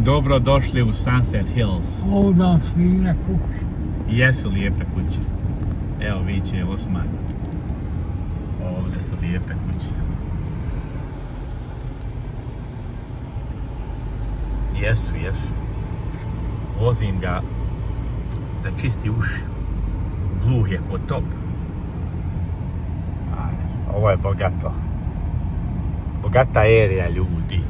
Dobrodošli u Sunset Hills. Ovdje fine kuće. Jesu lijepe kuće. Evo viče Osman. Ovdje su lijepe kuće. Jesu. Vozim ga da čisti uši. Gluh je ko top. Ovo je bogato. Bogata erija ljudi.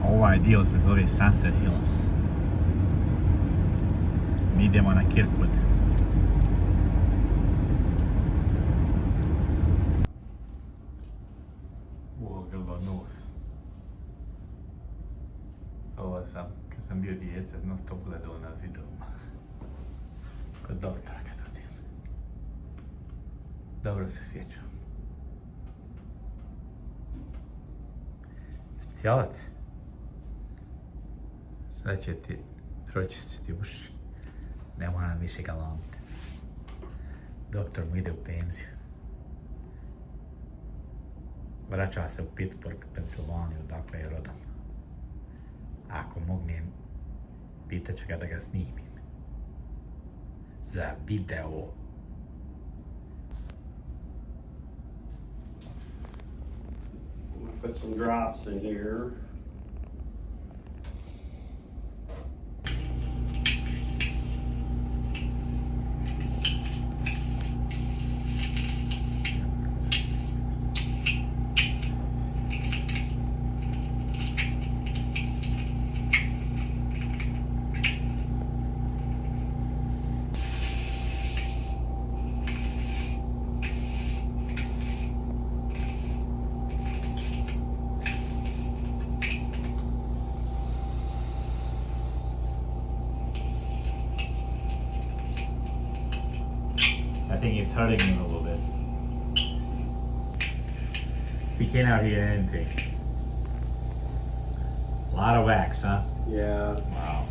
Ovaj dio se zove Sunset Hills. Mi idemo na Kirkwood. Grlo nos. Ovo sam, kad sam bio djece, non stop gledao na zidovima. Kod doktora kad odim. Dobro se sjećam. Specijalac. Sad će ti pročistiti uši. Ne moram više galamiti. Doktor mu ide u penziju. Vraća se u Pittsburgh, Pensilvaniju, odakle je rodom. Ako mognem, pitaću ga da ga snimim. Za video. Put some drops in here. I think it's hurting him a little bit. We cannot hear anything. A lot of wax, huh? Yeah. Wow.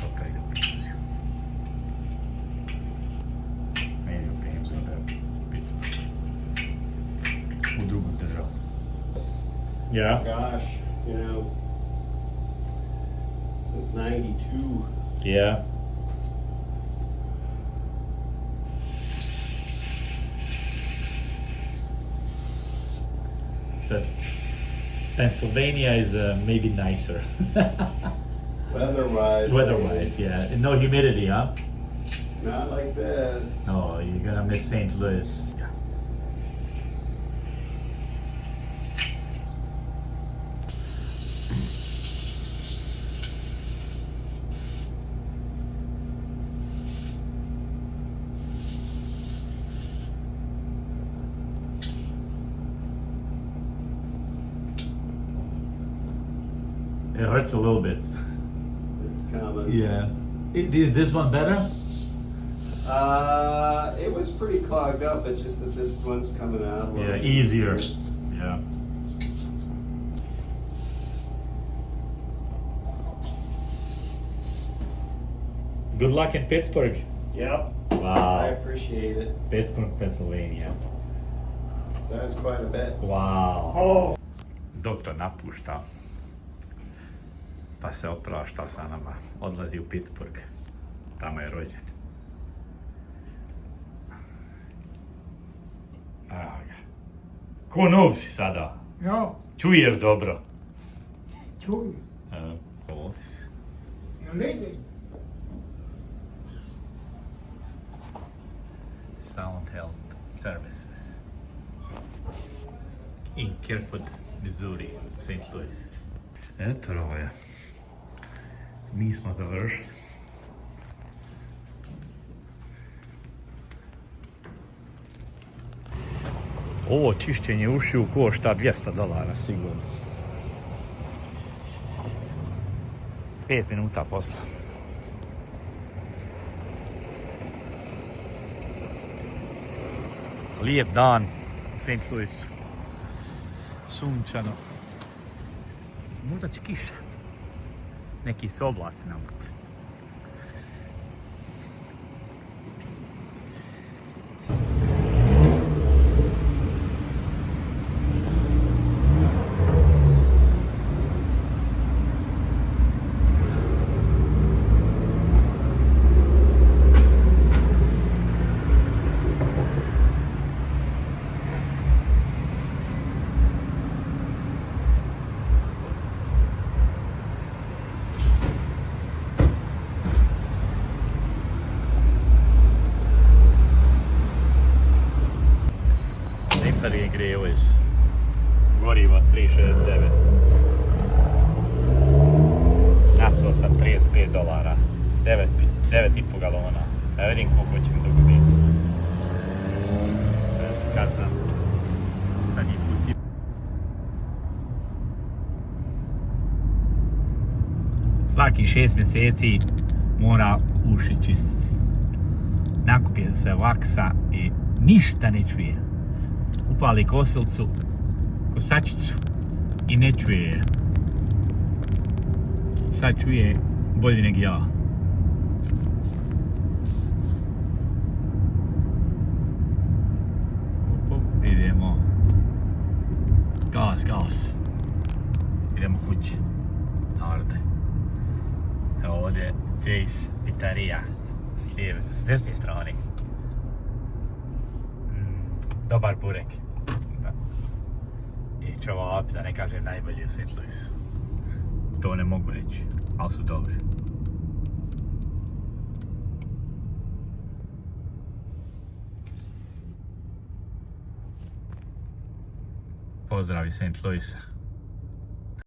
Okay, meni u penziju da u drugom državu. Yeah. Gosh, you know, since '92. Yeah. But Pennsylvania is maybe nicer. Weather-wise. Weather-wise, yeah. No humidity, huh? Not like this. No, you're gonna miss St. Louis. Yeah. It hurts a little bit. It's coming. Yeah. Is this one better? It was pretty clogged up. It's just that this one's coming out. Yeah, easier. Yeah. Good luck in Pittsburgh. Yep. I Wow. appreciate it. Pittsburgh, Pennsylvania. That's quite a bit. Wow. Oh. Doktor napušta. Pa se oprašta sa nama. Odlazi u Pittsburgh. Tamo je rođen. Evo ga. Ko nov si sada? Ja, Čuješ dobro? čuj, Ovdje si. ja vidim. Sound Health Services. In Kirkwood, Missouri, St. Louis. Eto je. Mi smo završili. Ovo čišćenje ušiju košta $200 sigurno. 5 minuta posla. Lijep dan u St. Louisu. Sunčano. Možda će kiša. Neki su oblaci nam. unutarnji grijevoć. Gorivo 3,69. Nafto sam $35. 9,5 galona. Da vidim koliko će mi dugo biti. Kad sam zadnji put si... Svaki 6 mjeseci mora uši čistiti. Nakupije se vaksa i ništa ne čuje. Upali kosilicu, kosačicu i ne čuje je. Sad čuje bolje nego ja. Idemo. Gas. Idemo kući. Narode. Evo ovdje je Jace Pitarija s desne strane. Dobar burek. I čevapi, da ne kažem najbolji u St. Louisu. To ne mogu reći, ali su dobri. Pozdrav iz St. Louisa.